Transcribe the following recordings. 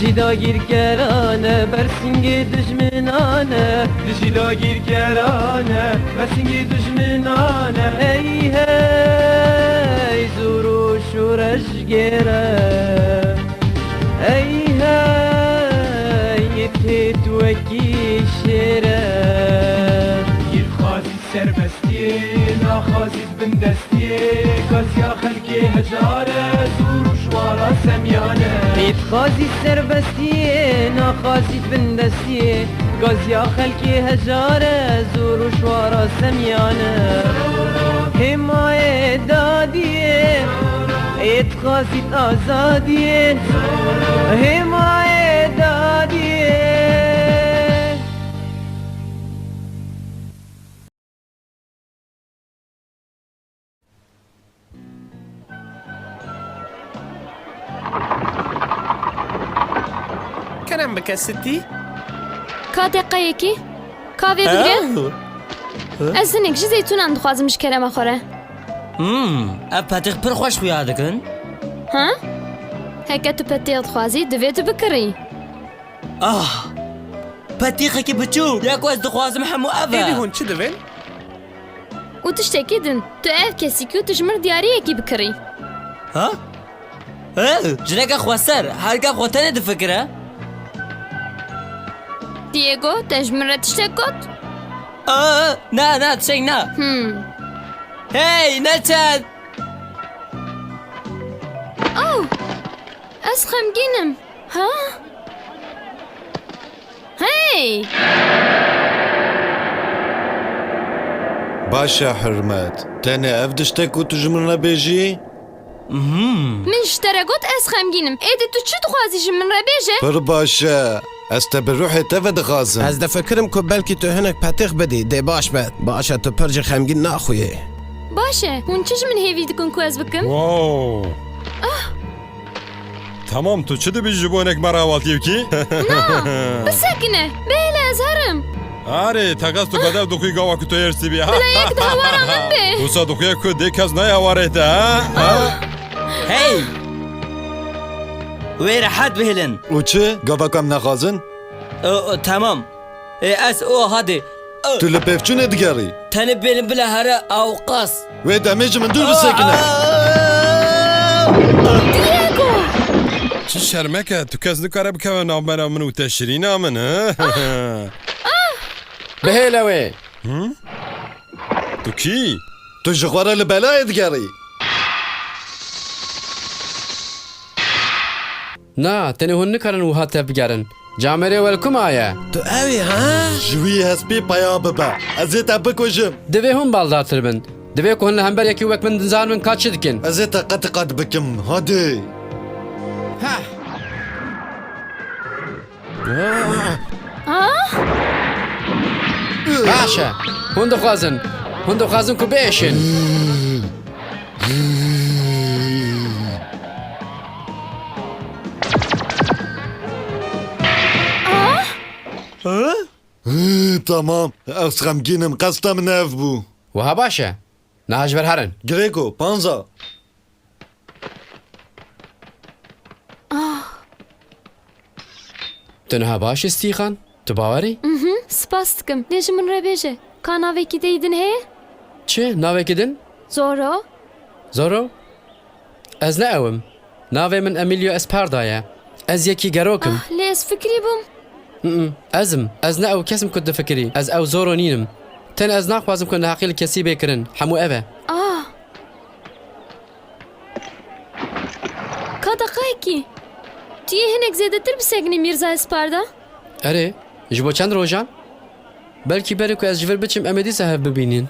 Dijida girkerane bersingi düşmünane Dijida girkerane bersingi düşmünane Hey hey zuru şureş gere Hey hey yethit veki şere Gir xazi serbestiye naxaziz bindestiye Gazya xelki hecare zuru şvara semyane خازي سربستيه ناخازي بندستيه غازيا خلقي هجاره زور وشوارا سميانه حماية داديه اتخازي آزاديه حماية داديه كلام بكستي کاتێقەیەکی کاوێ بگرێن ئەس هەنێک ژی زەیتونان دخوازم شکەرەمە خۆرە ئەف پەتیق پڕ خۆش بویا دەکەن ها هەکە تو پەتێ دخوازی دەوێت بکڕی پەتیقێکی بچوو یاکۆز دخوازم هەموو ئێدی ئەڤە هون چ دەبێن؟ و تشتێکی دن تو ئەف کەسیکی و تژمر دیارەیەکی بکڕی ها؟ ژنەکە خواستەر هەرگا خۆتەنێ دفکرە؟ دیێگۆ تەژمرە تشتێک گوت؟ نا تشێک نا هی نەچەند ئەو ئەس خەمگینم ها؟ هەی باشە حرمەت تەنێ ئەف دشتێک و توژمر نەبێژی؟ من شتەرە گوت ئەس خەمگینم ئێدی تو چ دخوازی ژ من ڕەبێژە؟ پڕ باشە ئەس تە بڕوحێ تەڤە دەخوازم ئەس دەفکرم کو بەلکی تو هەنێک پەتیق بدی دێ باش بێت باشە تو پەرجی خەمگین ناخویێ باشە هون چش من هێوی دکن کو ئەس بکەم؟ واو تمام تو چه دبی جبونك مرا والتيوكي؟ بسەکنە بێلە ئەز هەرم آره تاقاس تو بدر دخوی گاوا که تو یرسی بیا یەک هەوارە من بێ دوسا دخوی که دی کس نیاواره ده هی وی راحت بهلن و چ؟ گاواکەم نەخوازن؟ تمام ئەس ئۆ هادێ تو لە پێفچوونێ دگەڕی تەنە بێنم بلە هەرە ئاو قاس وێ دەمێژ من دوور بسێکنە دیێگۆ چی شرمکه تو کس نکاره بکوه نامبرا من و تشرینا من بهێلەوێ تو کی؟ تو ji xwara li belayê digerî نا تەنێ hûn nikarin wiha te bigerin camerê welkum aye تو ئەوێ ها؟ ji wî hespî peya bibe ez ê te bikujim divê hûn baldatir bin divê ku hûn li hemberekî wek min dizan min ka çi dikin ez ê te qet qet bikim hadê başe hûn dixwazin ku bêşin tamam ez xemgînim qesta min ev bû wiha baş e niha ji ber herin girêko panza tu niha baş istîxan tu bawerî سپاس دکەم لێژ من ڕێبێژە کا ناوێکی دەیدن هەیە؟ çi navekî din زۆرۆ zoro ez ne ewim navê min Emilio Esparda ye ez yekî gerokim لێ ئەس فکری بووم ezim ez ne ew kesim ku difikirî ez ew zoro nînim ten ez naxwazim ku neheqî li kesî bêkirin hemû ev e کا دەقایەکی tu yê hinek zêdetir bisekinî Mîrza Esparda? erê ji bo çend rojan belkî berê ku ez ji vir biçim em ê dîsa hev bibînin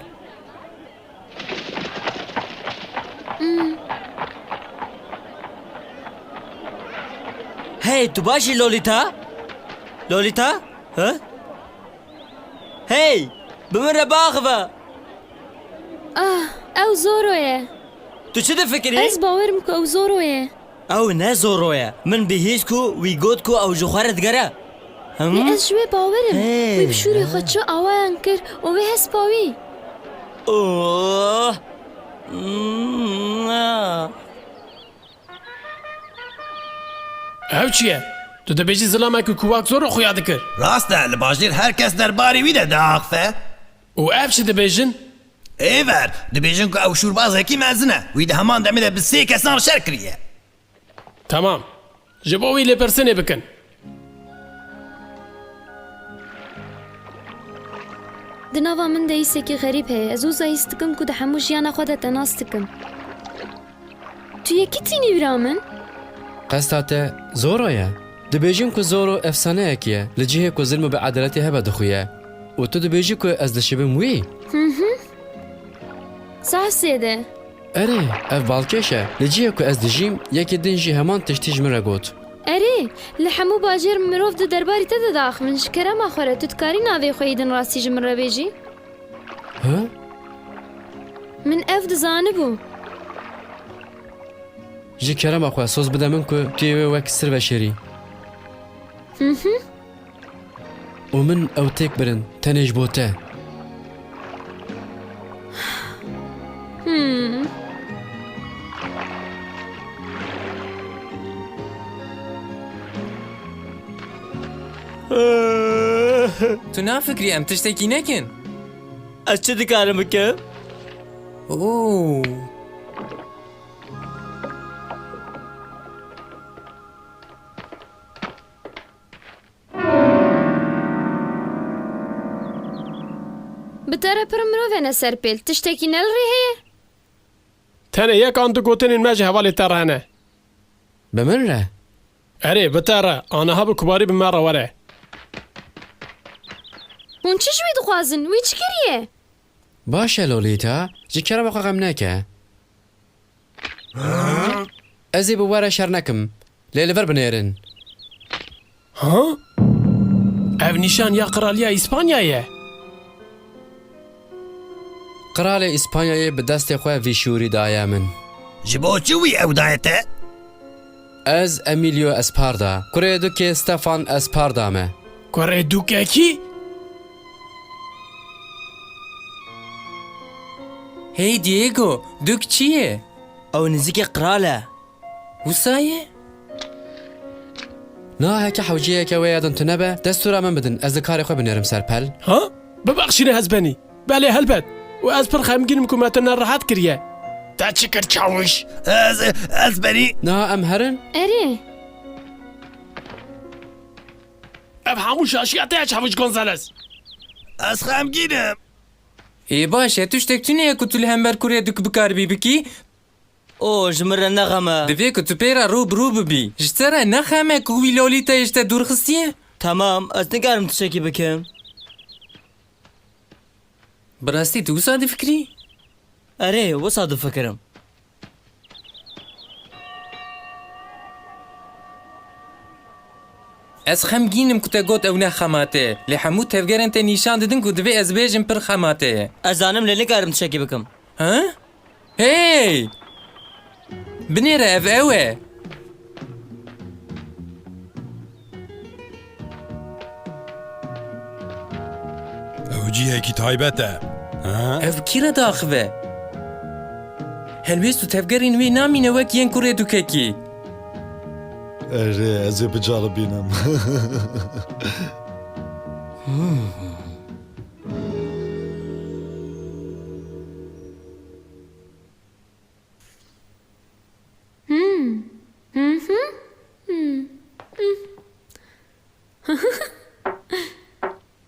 هی تو باشی لولیتا؟ لولیتا؟ هی بمره باخوه ئەو زۆرۆیە تو چه دفکری؟ ئەس باوەرم کە ئەو زۆرۆیە ئەو نەزۆڕۆیە من بهیست و وی گوت و ئەو ژخوارت گەرە لێ ئەس ژوێ باوەرم وی بشووری خۆچە ئاوایان کرد و وێ هەسپاوی ئەو چییە؟ Tu dibêjî zilamekî kuvak zor xuya dikir. rast e li bajêr herkes derbarê wî de diaxife. û ev jî dibêjin Êver dibêjin ku ew şûrbazekî mezin e. Wî di heman demê de bi sê kesan şer kiriye. Tamam. Ji bo wî lêpirsînê bikin. Di nava min de îsekî xerîb heye. Ez û zayîs dikim ku di hemû jiyana xwe de te nas dikim. Tu yekî tînî wîra min? Qesta te zoro ye. Dibêjim ku zoro efsaneyekî ye. Li cihê ku zilm û beedeletê hebe dixuye. û tu dibêjî ku ez dişibim wî. Saet sê de. Erê, ev balkêş e. Li cihê ku ez dijîm, yekê din jî heman tiştî ji min re got. Erê, li hemû bajêr mirov di derbarî te de daxivin. Ji kerema xwe re tu dikarî navê xwe yî din rastî ji min re bêjî? Ha? Min ev dizanibû. Ji kerema xwe soz bide min ku tu yê wê wek sir veşerî. û min ew têk birin, tenê ji bo te. Tu nafikrî em tiştekî nekin? Ez çi dikarim bikim? Oo. Bi te re pir mirovên serpêl. Tiştekî nelirî heye? tenê yekan du gotinên me ji hevalê te re hene. Bi min re? Erê bi te re aniha bi kubarî bi me re were. Hûn çi ji wî dixwazin? Wî çi kiriye? Baş e Lolîta, ji kerema xwe xem neke. Ez ê bi were şer nekim. Lê li vir binêrin. Ha? Ev nîşan ya Kraliya İspanyayê ye. Kralê İspanyayê bi destê xwe vî şûrî daye min. Ji bo çi wî ew daye te? Ez Emilio Esparda, kurê dukê Stefan Esparda me. Kurê dûkekî? Hey Diego, duk çi ye? Ew nizîkê qral e. Wisa ye? Na heke hewciyeke wê yadin tu nebe, destûra min bidin, ez di karê xwe binêrim serpel. Ha? Bibexşîne hezbenî. Belê helbet. û ez pir xemgînim ku me te nerahat kiriye. Te çi kir çawiş? Ez berî. Na em herin? Erê. Ev hemû şaşiya te ye Çawiş Gonzales. Ez xemgînim. Ê baş e tu ştek tune ye ku tu li hember kurê duk bikaribî bikî? O ji min re nexeme. Divê ku tu pêra rûbirû bibî. Ji te re nexeme ku wî Lolîtayê ji te dûrxistiye? Tamam, ez nikarim tiştekî bikim. Bi rastî tu wisa difikrî? Erê, wisa difikirim. Ez xemgînim ku te got ew ne xemate ye. Lê hemû tevgerên te nîşan didin ku divê ez bêjim pir xemate ye. Ez zanim lê nikarim tiştekî bikim. Ha? Hey! Binêre ev e. Ew cihekî taybet e. Ha? Ev kî re daxive? Helbêst û tevgerên wê namîne wek yên kurê dukekî. Erê ez ê bicaribînim.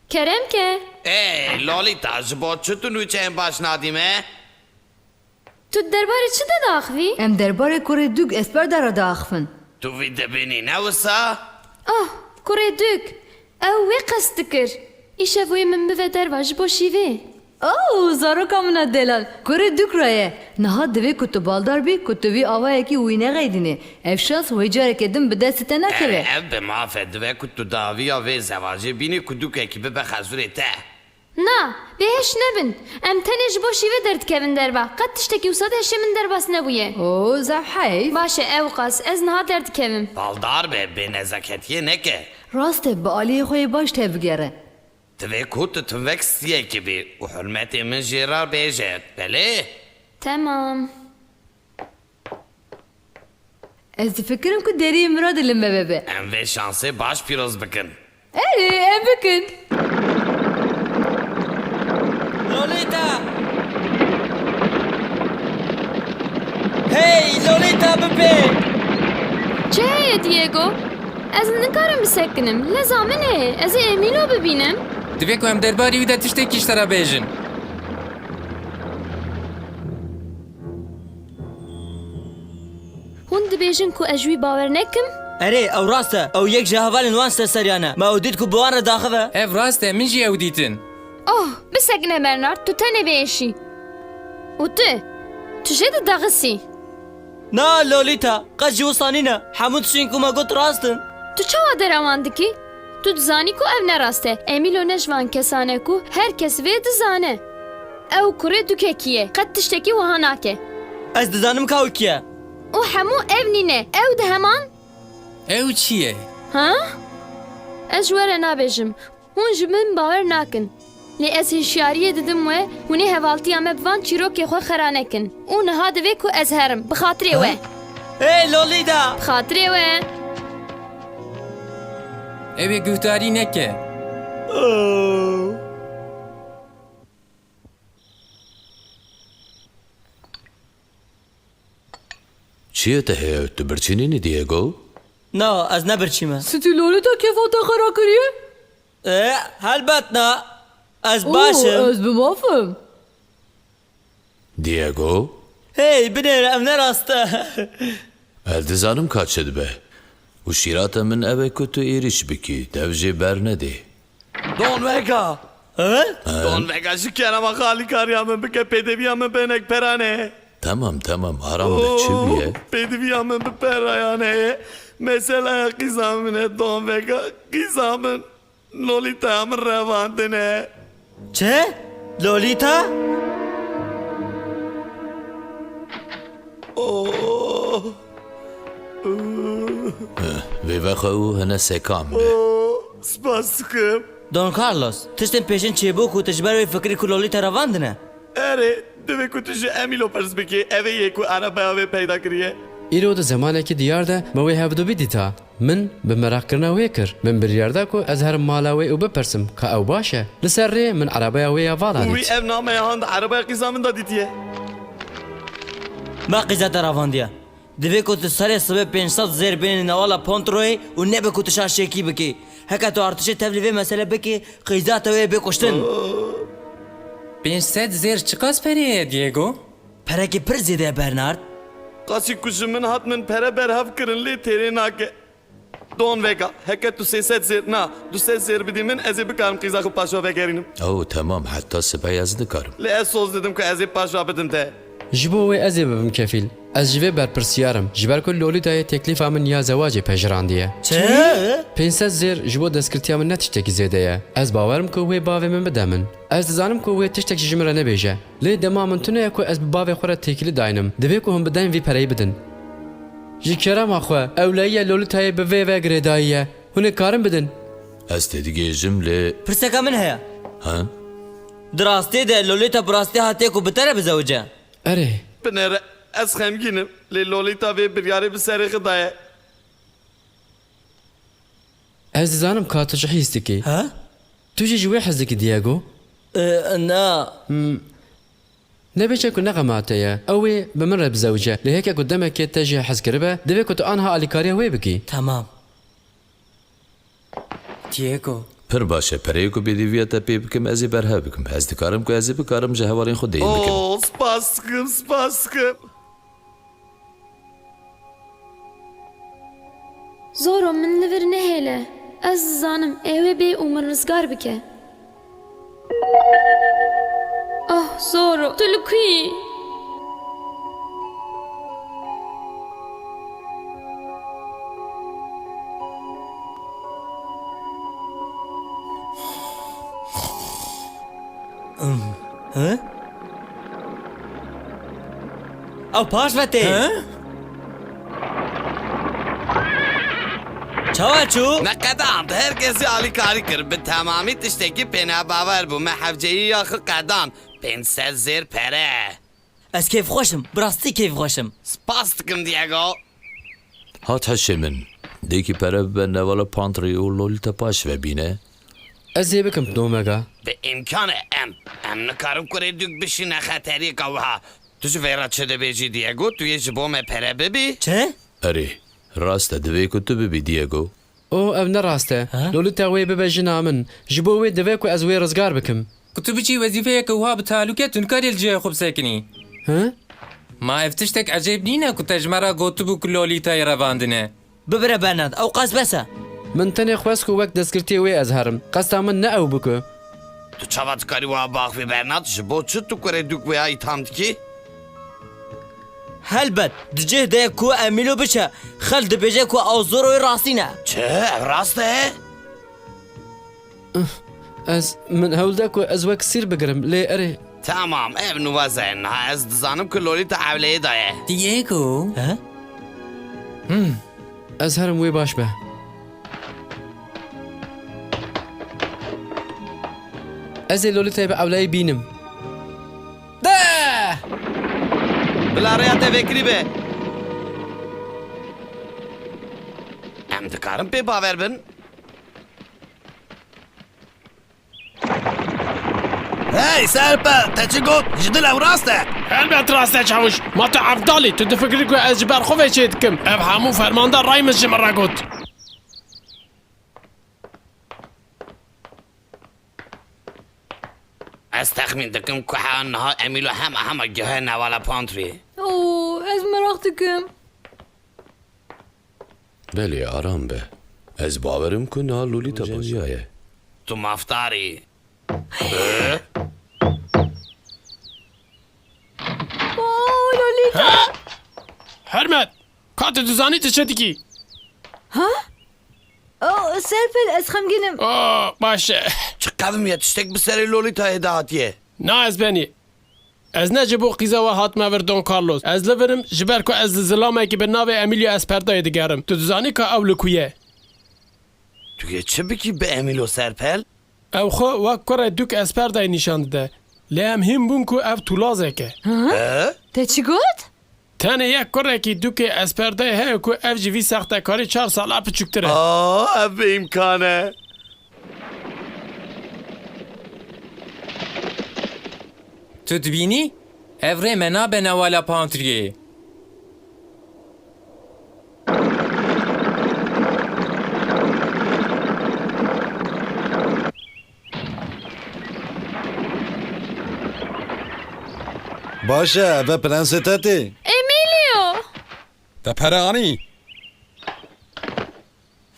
Kerem ke. Ey Lolita, ji bo çi tu nûçeyên baş nadî me? Tu derbarê çi de daxivî? Em derbarê kurê dûk Esparda re daxivin. Tu vî dibînî ne wisa? Ah, kurê dûk. Ew wê qest dikir. Îşev wê min bive derva ji bo şîvê. Oh, zaroka min e delal. Kurê dûk re ye. Niha divê ku tu baldar bî ku tu vî avayekî wî neqeydînê. Ev şans wê carekê din bi destê te nekeve. Ev bi mafê divê ku tu daviya vê zevacê bînî ku dûkekî bibe xezûrê te. Na, bêhêş nebin. Em tenê ji bo şîvê derdikevin derva. Qet tiştekî wisa de hêşê min derbas nebûye. Oh, zev heyv. Baş e ew qas. Ez niha derdikevim. Baldar be bê nezaketiye neke. Rast e bi aliyê xwe yê baş tevgere. Divê ku tu tinvek stiyekî bî û hurmetê min jê re bêje. Belê? Tamam. Ez difikirim ku deriyê mirad li me bebe. Em vê şansê baş pîroz bikin. Erê em bikin. Lolita! Hey Lolita bibe! چه هەیە دیێگۆ؟ ئەس نکارم بسەکنم لە زامن هەیە ئەز ێ ئەمینۆ ببینم Divê ku em derbarî wî de tiştekî ji te re bêjin. hûn dibêjin ku ez wî bawer nekim? Erê ew rast e ew yek ji hevalên wan serseriyan e. Me ew dît ku bi wan re daxive. Ev rast e min jî ew dîtin. Oh bisekine Bernard tu tenê vêşî û tu jê didaxisî Na Lolita qet ji wistanî ne. Hemû tiştên ku me got rastin. Tu çawa derawan dikî? Tu dizanî ku ev ne rast e Emîlo ne ji van kesan e ku herkes vê dizane ew kurê dukekî ye qet tiştekî wiha nake Ez dizanim ka ew kî ye. û hemû ev nîne ew di heman Ew çi ye? ha? Ez ji we re nabêjim hûn ji min bawer nakin lê ez hişyariyê didim we hûnê hevaltiya me bi van çîrokê xwe xera nekin û niha divê ku ez herim bi xatirê we Hey Lolita! bi xatirê we Ew ê guhdarî neke. چیه ته هی تو برچینی دیگو؟ Na ez nebirçîme. Stû Lolita kefata xera kiriye? Helbet na. Ez başim. Ez bi mafim. دیگو؟ Hey binêre ev ne rast e. التزانم کاچ به. و شیرات من اوه که تو ایریش بکی دوجه بر ندی. Don Vega! Evet? Don Vega şu kenama hali kariyamın bike pedeviyamın benek perane. tamam aramda çi biye? Pedeviyamın bir perayane. Mesela kızamın Don Vega kızamın Lolita'mın revandine. Çe? Lolita? Oh. Ve vaka o hene sekam be. Spasım. Don Carlos, tiştên pêşin çêbûk û tu ji ber wê fikirî ku Lolita revandine? Ere, divê ku tu ji Emîlo pirs bikî, evê yê ku arabaya wê peyda kiriye. îro di zemanekî diyar de me wê hevdûbî dîta min bi merakirina wê kir min biryar da ku ez herim mala wê û bipirsim ka ew baş e li ser rê min arabaya wê ya vala Wî dît ev nameya hand arabaya qîza min da dîtiye. Me qîza te revandiye. Divê ku tu serê sibê 500 zêr bênî newala Pontroyê û nebe ku tu şaşekî bikî. Heka tu artişê tev li vê mesele bikî, qîza te wê bê kuştin. 500 zêr çi qas perê ye Diego? Perekî pir zêde ye Bernard. Qasî ku ji min hat min pere berhev kirin lê têrê nake. Don Vega, heke tu 300 zêr na, 200 zêr bidî min ez ê bikarim qîza xwe paşa vegerînim. او tamam hatta sibay az dikarım. Lê ez soz didim ku ez ê paşa bidim te. ji bo wê ez ê bibim kefîl ez ji vê berpirsiyarim ji ber ku Lolitayê teklîfa min ya zewacê pejrandiye Çe? 500 zêr ji bo destgirtiya min ne tiştekî zêde ye ez bawerim ku wê bavê min bide min ez dizanim ku wê tiştekî ji min re nebêje lê dema min tune ye ku ez bi bavê xwe re têkilî dayînim divê ku hûn bidin vî pereyê bidin ji kerema xwe ewleyiya Lolitayê bi vê ve girêdayî ye hûn ê karin bidin Ez te digêjim lê... Pirseka min heye. Ha? Di rastî de Lolita bi rastî hatiye ku bi te re bizewce. erê Binêre, ez xemgînim. Lê Lolita vê biryarê bi serê xwe daye. ez dizanim ka tu ji hîs dikî Ha? tu jî ji wê hez dikî Diego Na. nebêje ku neqemate ye ew ê bi min re bizewce lê heke ku demekê te jî hez kiribe divê ku tu anha alîkariya wê bikî Tamam. Diego. Pir baş e pereyê ku bêdîviya te pê bikim ez ê berhev bikim. Ez dikarim ku ez ê bikarim ji hevalên xwe deyîn bikim. Oh, spasım, spasım. Zoro min li vir nehêle ez dizanim ew ê bê û min rizgar bike ah Zoro tu li ku yî Hı? Ew paş ve tê. Çawa çû? Ne qedam, herkesî alîkarî kir. Bi temamî tiştekî pêne bawer bû. Me hevceyî ya xwe qedam. 500 zêr pere. Ez kêfxweşim, bi rastî kêfxweşim. Spas dikim Diego. هات هشي من ديكي پره به نوالا پانتری و لولیتا پاش و بینه Ez ê bikim domega. به امکان ام نکارم کره دوک بشینه خطری قوها تو جو ویرا چه دبیجی دیگو تو یه جبو me pere ببی؟ چه؟ اری راست دوی که تو ببی دیگو او ev ne rast e. Lolita wê bibe jina min. Ji bo wê divê ku ez wê rizgar bikim. Tu biçî wezîfeyeke wiha bi talûke tu nikarî li cihê xwe bisekinî. Hı? Ma ev tiştek ecêb nîne ku te ji me re gotibû ku Lolîtayê revandine. ببره بنات او قاس بسه Min tenê xwest ku wek destgirtiyê wê ez herim. Qesta min ne ew biku. تو çavat karı wa baxvi bernat jibo çi tu kure duk veya itham diki? هلبت دجه ده کو امیلو بشه خل دبیجه کو او زوروی راستینه Çe ev rast e? Ez min hewlde ku ez wek sîr bigirim lê erê. Tamam ev nuvazen ha ez dizanim ki Lolita evleye daye. Diego? ها؟ Ez herim wê baş be. Ez ê Lolitayê bi ewlayê bînim. Bila rêya te vekirî be. Em dikarim pê bawer bin? Hey Serpil, te çi got? Ji dil ew rast e? Elbet rast e çavuş. Ma tu evdalî tu difikirî ku ez ji ber xwe vê çê dikim. Ev hemû fermanda ray min ji min re got. Ez texmin dikim ku ha niha Emîlo hema gihe nevala pantry. Oo, ez merak dikim. بله آرام به از باورم کن ها لولیتا بازیایه Tu maftarî. Oo, Lolita. Hermet. Ka tu dizanî tu çi dikî? Oo, Serpil ez xemgînim. Oo, baş e. Çi qevim ye tiştek bi serê Lolitayê de hatiye. Na ez benî. Ez ne ji bo qîza we hatime vir Don Carlos. Ez li virim ji ber ku ez li zilamekî bi navê Emilio Esperdayê digerim. Tu dizanî ka ew li ku ye? Tu yê çi bikî bi Emîlo Serpil? Ew xwe wek kure duk Esperdayê nîşan dide. Lê em hîn bûn ku ev tulazek e. Te çi got? Tenê yek kurekî dukê Esperdayê heye ku ev ji vî sextekarî 4 sala piçûktir e. Aa ev be imkan e. Tu dibînî? Ev rê me nabe newala pantriyê. باشه ve prenseteti. Emilio! Te pere anî?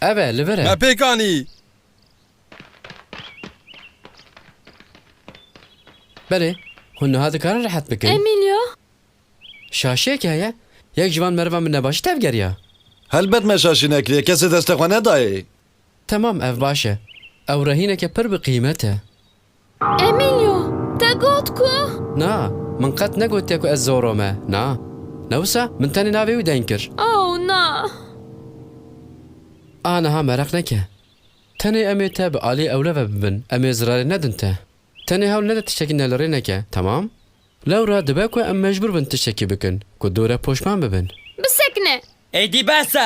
Ev e li vir e. Me pêk anî? Belê. Hûn niha dikarin rehet bikin. Emilio! Şaşiyek heye. Yek civan mervan min nebaşî tevgeriya. Helbet me şaşînekiriye kesê destexwe nedayê. Tamam ev baş e. Ew rehîneke pir bi qîmet e. Emilio! Te got ku? Na, min qet negotiye ku ez zoro me. Na. Newsa min tenê navê wî deyn kir. Oh na! Aniha merak neke. Tenê em ê te bi alî ewle ve bibin. Em ê zirarê nedin te. Tenê hewl nede tiştekî nelerê neke. Tamam? Lewra dibe ku em mecbur bin tiştekî bikin. Ku dûre poşman bibin. Bisekne! ایدی بسه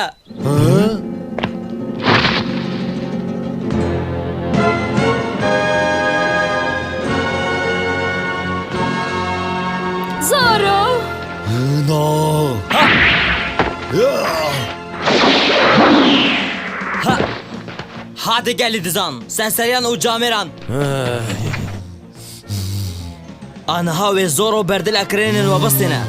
Zoro! No. Hadi gel dizan sen seryan u cameran Anha ve zoro berdil akrenin ve bastine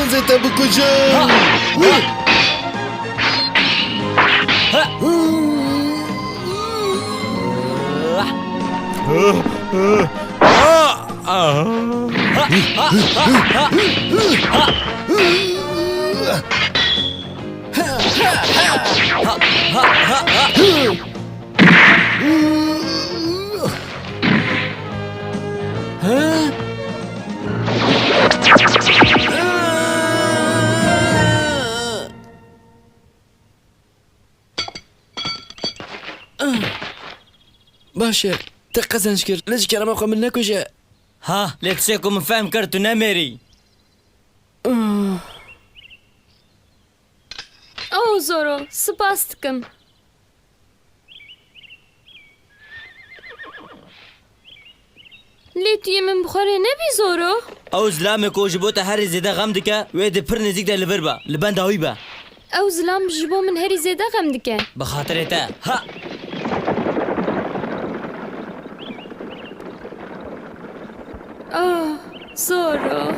C'était beaucoup de jeux. باشه te qezenç kir li ji kerema xwe min nekuje Ha lê tişê ku min fehm kir tu nemêrî. Oh Zoro, spas dikim. Lê tu yê min bixware nebî Zoro? Ew zilamê ku ji bo te herî zêde xem dike wê di pir nêzik de li vir be. Li benda wî be. Ew zilam ji bo min herî zêde xem dike. Bi xatirê te. Ha! Oh, Zoro.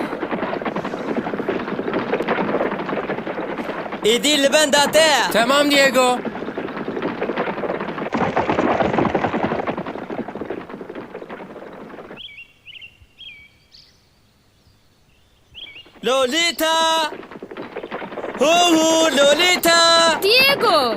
Êdî li benda te. Tamam Diego. Lolita! Hu Lolita! Diego!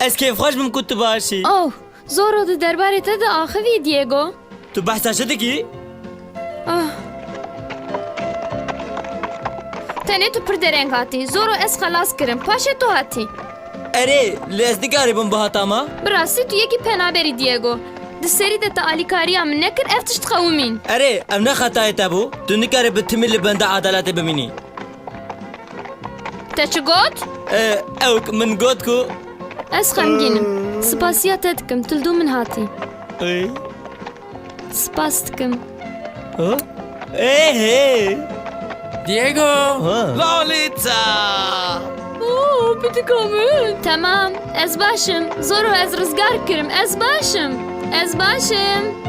Ez kêfxweş bim ku tu başî. Oh, Zoro di derbarê te de axivî Diego. Tu behsa çi dikî? Ah. Tenê tu pir dereng hatî. Zoro ez xelas kirim. Paşê tu hatî. Erê, lê ez digarîbim bi hatama? Bi rastî tu yekî penaberî Diego. Di serî de te alîkariya min nekir ev tişt xewimîn. Erê, ev ne xetayê te bû? Tu nikarî bi timî li benda edaletê bimînî. Te çi got? Ew min got ku Ez xemgînim. Spasiya te dikim. Tildû min hatî. Spas dikim. Hey! Diego. Lolita! Oh, bitika min. Tamam, ez başım. Zoro ez rizgar kirim. Ez başım. Ez başım.